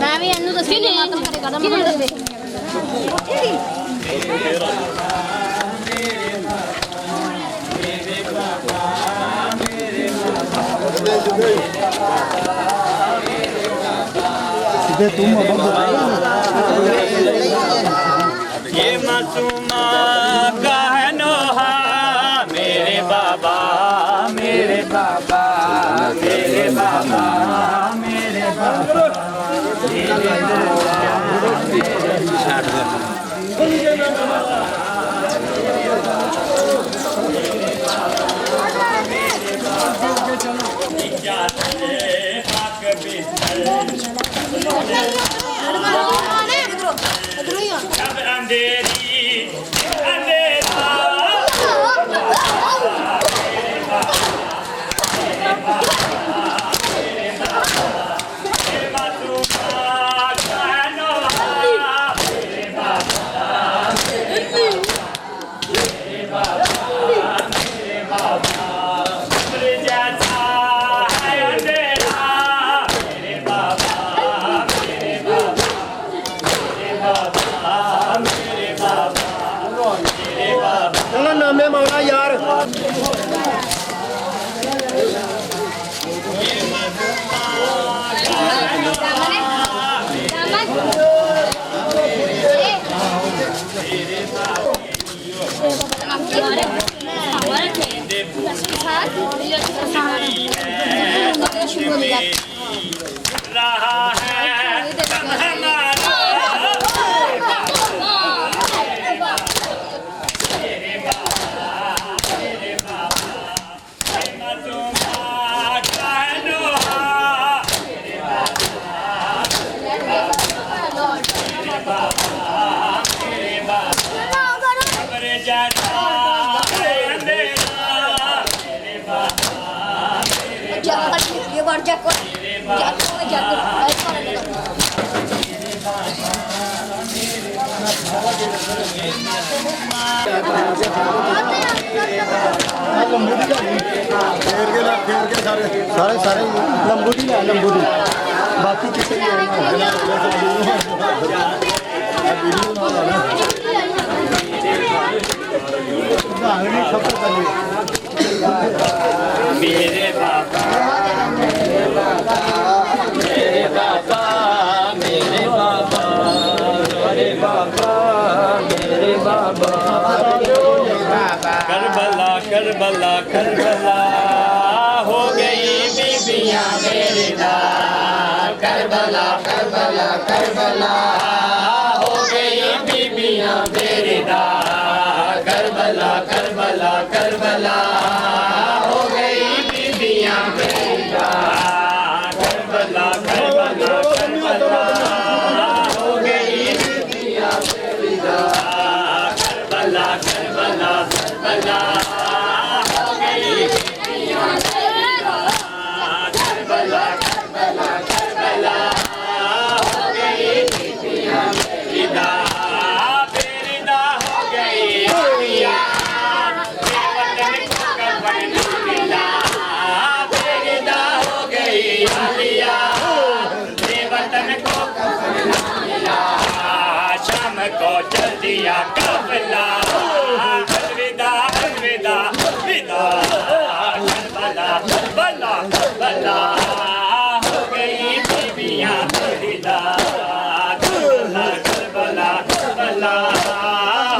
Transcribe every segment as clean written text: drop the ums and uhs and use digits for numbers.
मैं भी इन्नू दसी नहीं खत्म करेगा ना मगर दे सीधे तुम ये मासूमा कहनोहा मेरे बाबा मेरे बाबा मेरे बाबा मेरे बाबा नामे मौला यार रहा है सारे सारे लंबू दी लै लंबू दी बाकी किसी मेरे बाबा मेरे बाबा मेरे बाबा मेरे बाबा मेरे बाबा मेरे बाबा करबला करबला करबला हो गई बीबियां मेरे दार करबला करबला करबला हो गई बीबियां मेरे दार करबला करबला करबला हो गई बीबियां मेरे दार करबला करबला करबला हो गई बीबियां मेरे दार करबला करबला करबला हो गई बीबियां मेरे दार करबला करबला करबला हो गई बीबियां मेरे दार बेरिदा हो गई आलिया बेवतन को कफन न मिला बेरिदा हो गई आलिया बेवतन को कफन न मिला शाम को चल दिया काफिला अलविदा अलविदा विदा करबला करबला करबला हो गई बीबियां मेरी दार करबला करबला करबला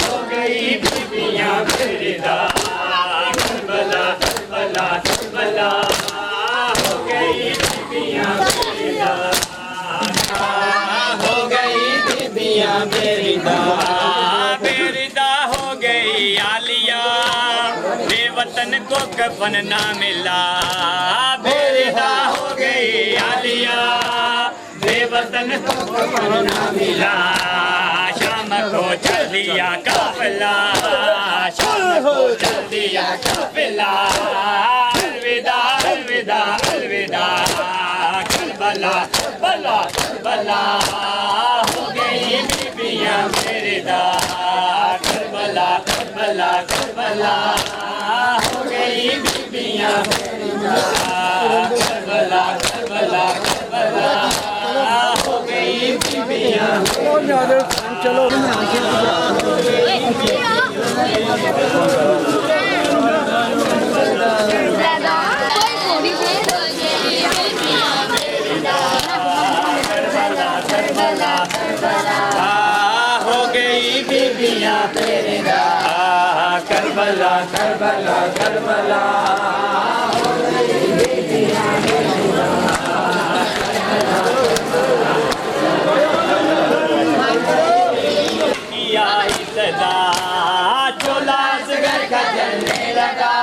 हो गई बीबियां मेरी दार करबला करबला करबला हो गई बीबियां मेरी दार हो गई बीबियां मेरी दार बेरिदा हो गई आलिया बेवतन को कफन ना मिला बेरिदा हो गई आलिया बेवतन को कफन ना मिला शाम को चल दिया काफिला शाम को चल दिया काफिला अलविदा अलविदा अलविदा करबला करबला करबला हो गई बीबियां मेरे दार करबला करबला करबला हो गई बीबियां मेरे दार करबला करबला करबला हो गई बीबियां चलो हो गई बीबियां तेरे दार करबला करबला करबला हो गई बीबियां तेरे दार किया इब्तदा चोला सगर का जलने लगा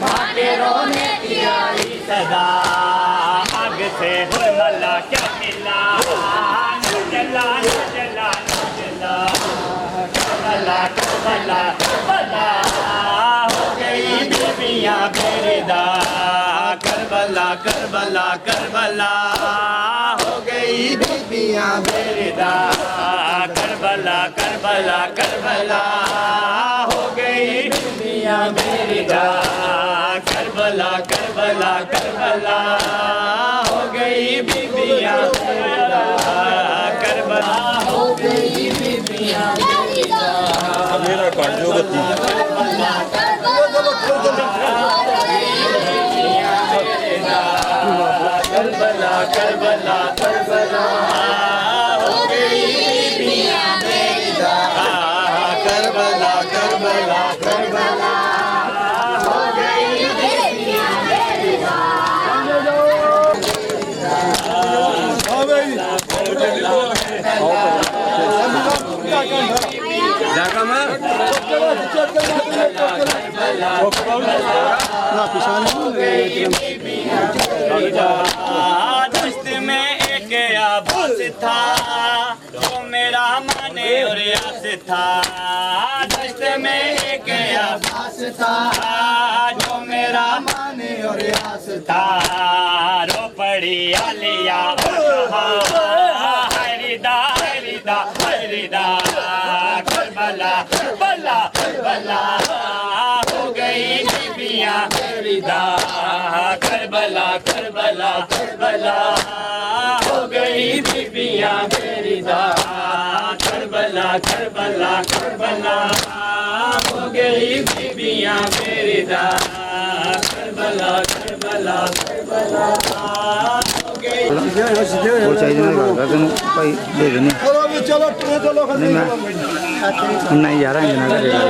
माँ के रोने किया इब्तदा आग से हुरमला क्या मिला चला चला चला करबला करबला करबला हो गई बीबियां मेरे दार करबला करबला करबला हो गई बीबियां मेरे दार करबला करबला करबला हो गई बीबियां मेरे दार करबला करबला करबला हो गई बीबियां मेरे दार करबला हो गई बीबियां मेरे दार मेरा काट जो गति करबला करबला करबला करबला हो गई बीबियां मेरी दार करबला करबला करबला हो गई बीबियां मेरी ना किसान दस्त में एक आभास था तो मेरा माने और आस था दस्त में एक आभास था जो मेरा माने और आस था रो पड़ी आलिया हरिदा हरिदा हरिदा करबला करबला करबला हो गई बीबियां मेरी दार करबला करबला करबला हो गई बीबियां मेरी दार करबला करबला करबला हो गई बीबियां मेरी दार करबला करबला करबला हो गई वो चाहिए ना तेन भाई दे देने चलो चलो नहीं मैं नहीं जा रहा ना करेगा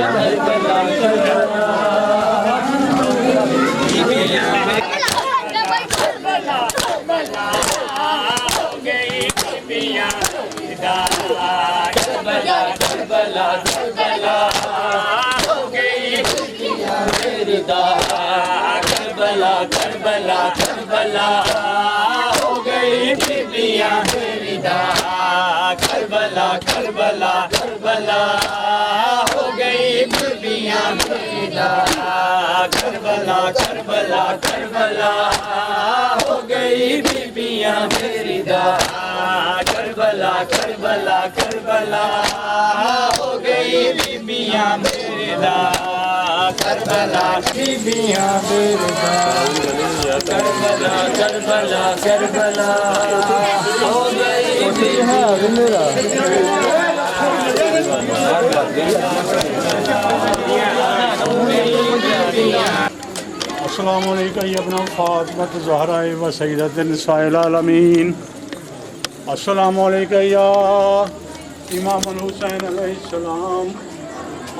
यार फिदा करबला करबला करबला हो गई बीबियां फिदा करबला करबला करबला हो गई बीबियां फिदा करबला करबला करबला हो गई बीबियां फिदा करबला करबला करबला हो गई बीबियां फिदा करबला बीबियां फिदा करबला करबला करबला हो गई अस्सलामु अलैकुम इब्न फातिमा ज़हरा व सय्यदत निसाइल आलमीन। अस्सलामु अलैकुम या इमाम हुसैन अलैहिस्सलाम।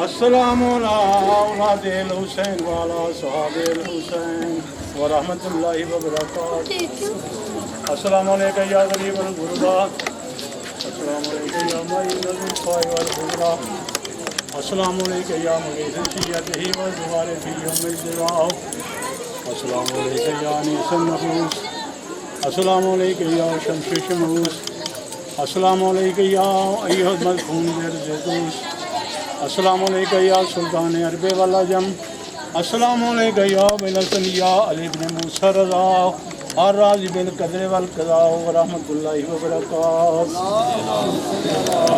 अस्सलामु अला औलादिल हुसैन व अला सहाबिल हुसैन व रहमतुल्लाहि व बरकातुहू। अस्सलामु अलैकुम या गरीबल गुरबा। अस्सलामु अलैकुम या मुइनुल फ़ाइ वल गुरबा। अस्सलामु अलैकुम या मुगीसन शिय्यतिही व ज़वारिफ़ी यौमिल ज़िराअ। अस्सलामु अलैकुम या अनीसन नफूस। अस्सलामु अलैकुम या शम्स शमूस। अस्सलामु अलैकुम या अय्युहल मज़कूम बिरज़तूस। अस्सलामु अलैकुम या सुल्तान अरब वल अजम। अस्सलामु अलैकुम या बिलसन या अली इब्न मूसा रज़ा अर्राज़ी बिल क़द्र वल क़ज़ा व रहमतुल्लाहि व बरकातुहू।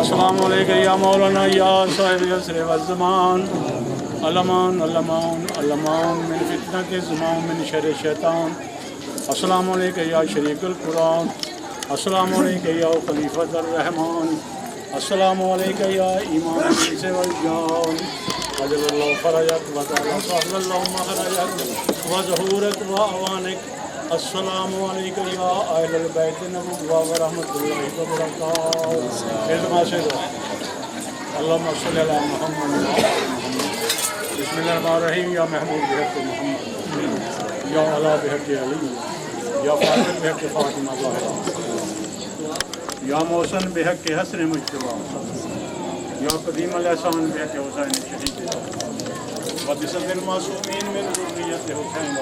अस्सलामु अलैकुम या मौलाना या साहिब असर व ज़मान। अलमान अलमान अलमान मिन फितनतिज़ ज़मान मिन शर्रि शैतान। अस्सलामु अलैकुम या शरीकुल कुरान। अस्सलामु अलैकुम या खलीफतुर रहमान। अस्सलामु अलैकुम या इमाम अल-इंस वल जान। अजलल्लाहु फरजक व तआला सल्लल्लाहु महरजक व ज़हूरक व अवानिक। अस्सलामु अलैकुम या अहलल बैत नबुव्वा व रहमतुल्लाहि व बरकातुहू। इल्मा से दो अल्लाहुम्मा सल्लि अला मुहम्मद व अला मुहम्मद। बिस्मिल्लाहिर्रहमानिर्रहीम। या महमूद बिहक़ मुहम्मद या अला बिहक़ अली या फातिल बिहक़ फातिमा ज़हरा या मौसन बिहक़ हसन मुज्तबा या क़दीम अल-एहसान बिहक़ हुसैन शहीद व बिसदिल मासूमीन मिन ज़ुर्रिय्यत हुसैन।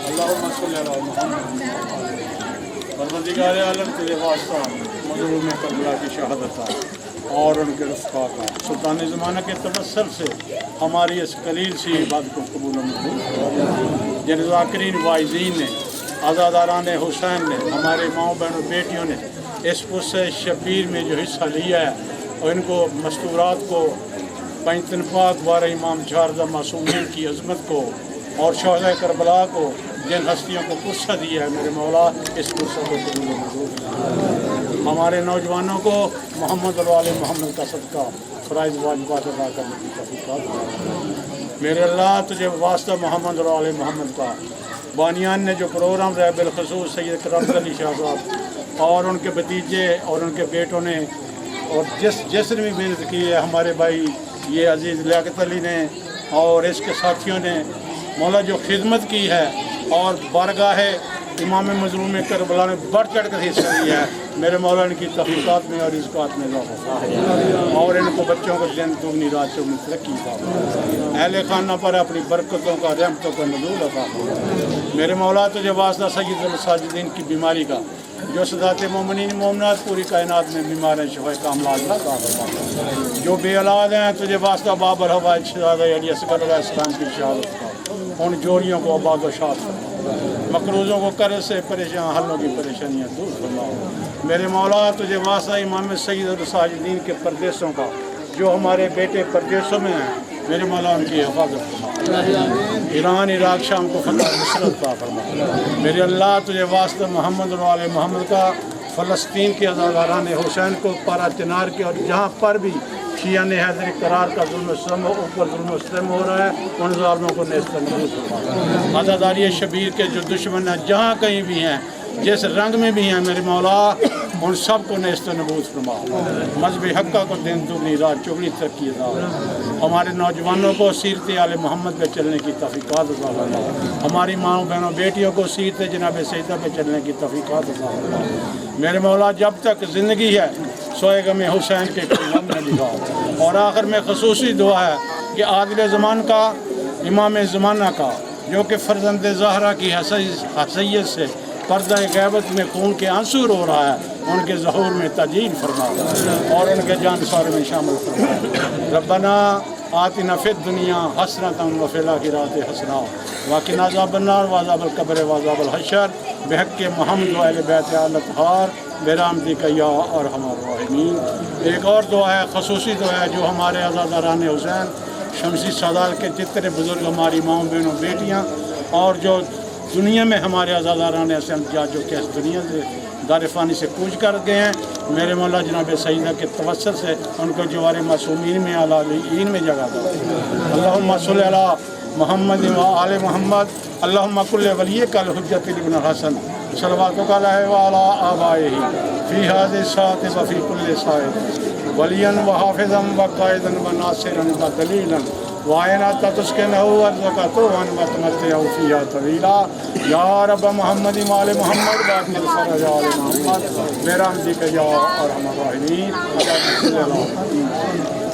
अल्लाहुम्मा सल्लि अला मुहम्मद। परवरदिगार आलम तेरे वास्ता मज़लूम करबला की शहादत और उनके रफ़्क़ा का सुल्तान ज़माना के तवस्सुल से हमारी इस कलील सी इबादत को कबूल मंजूर। जिन ज़ाकिरीन वाइज़ीन ने आज़ादारान हुसैन ने हमारे माओ बहनों बेटियों ने इस पुरसे शबीर में जो हिस्सा लिया है और इनको मस्तूरात को पंजतन पाक वारा इमाम चारदा मासूमीन की अज़मत को और शहदा करबला को जिन हस्तियों को पुरसा दिया है मेरे मौला इस पुरसा को कबूल मंजूर। हमारे नौजवानों को मोहम्मद वाले मोहम्मद का सदका फ़राइज़ वाजिबात अदा करने की तौफ़ीक़ अता। मेरे अल्लाह तुझे वास्ता मोहम्मद वाले मोहम्मद का बानियान ने जो प्रोग्राम रहा बिलखसूस सैयद करम अली शाह साहब और उनके भतीजे और उनके बेटों ने और जिसने भी मेहनत की है हमारे भाई ये अजीज़ लियाकत अली ने और इसके साथियों ने मौला जो खिदमत की है और बारगाह इमाम मज़लूम करबला में बढ़ चढ़ कर हिस्सा लिया है मेरे मौला इनकी तहक़ीक़ात में और रिज़्क़ात में इज़ाफ़ा और इनको बच्चों को जन्नत दुगनी रातों में तरक्की अहले खाना पर अपनी बरकतों का रहमतों का नज़ूल अता। मेरे मौला तुझे वास्ता सय्यदुल साजिदीन की बीमारी का जो सदात मोमिनीन मोमनात पूरी कायनात में बीमार हैं शफ़ा कामलात जो बे औलाद हैं तुझे वास्ता बाबर हवा शहज़ादा अली असगर अलैहिस्सलाम की शहादत का उन जोड़ियों को आबाद व शाद मकरूज़ों को कर्ज़ से परेशान हलों की परेशानियाँ दूर फरमाओ। मेरे मौला तुझे वास्ता इमाम सय्यदुल साजिदीन के परदेसों का जो हमारे बेटे परदेसों में हैं मेरे मौला उनकी हिफाजत फरमा। ईरान इराक शाम को फतह नुसरत अता फरमा। मेरे अल्लाह तुझे वास्ता मोहम्मद वाले मोहम्मद का फ़लस्तीन के अज़ादारान हुसैन को पारा चिनार के और जहाँ पर भी शिया ने हैदरी करार का जुल्म ऊपर जुल्म हो रहा है उन ज़ालिमों को नेस्तनाबूद फरमा। आज़ादारी शबीर के जो दुश्मन हैं जहाँ कहीं भी हैं जिस रंग में भी हैं मेरे मौला उन सब को नेस्तनाबूद फरमा। मज़हब हक़्क़ा को दिन दुगनी रात चौगनी तरक्की अता। हमारे नौजवानों को सीरत आले मोहम्मद पे चलने की तौफ़ीक़ात अता फरमा। हमारी माओ बहनों बेटियों को सीरत जनाब सैयदा पे चलने की तौफ़ीक़ात अता फरमा। मेरे मौला जब तक ज़िंदगी है सोए गम हुसैन के कोई गम न दिखाओ। और आखिर में ख़ुसूसी दुआ है कि आदिल ज़मान का इमाम ज़माना का, जो कि फ़र्जंद ज़हरा की हसीयत से पर्दा गैबत में खून के आंसू रो रहा है, उनके ज़हूर में तजील फरमा और उनके जानसार में शामिल फरमा। रब्बना आतिना फिद दुनिया हसनतन व फिल आखिरति हसना वक़िना अज़ाबन्नार व अज़ाबल क़ब्र व अज़ाबल हशर बिहक़्क़ि मुहम्मद व अहले बैत आल तहार बिरहमतिका या अरहमर राहिमीन। एक और दुआ है, ख़ुसूसी दुआ है, जो हमारे आज़ादारान हुसैन शमसी सादात के जितने बुज़ुर्ग हमारी माओं बहनों बेटियाँ और जो दुनिया में हमारे आज़ादारान हसन जो कि इस दुनिया से दारफ़ानी से कूच कर गए हैं, मेरे मौला जनाब सईदा के तवस्सुल से उनको जवार मासूमीन में आलीन में जगह दो। अल्लाहुम्मा सल्लि अला मुहम्मद व आले मुहम्मद। अल्लाहुम्मा कुल्ले वली कल हुज्जत इब्न हसन सल्लल्लाहु अलैहि व अला आबाइही फी हाज़िहि साअति व फी कुल्ली साअत वलियन व हाफ़िज़न व क़ाइदन व नासिरन व दलीलन वायना तस्कनहु वर्ज़क़तहु वन मतमत्तिअहु फ़ीहा तवीला या रब मोहम्मद माल मोहम्मद बाक़िल फ़रज आल मोहम्मद बिरहमतिका या अरहमर राहिमीन।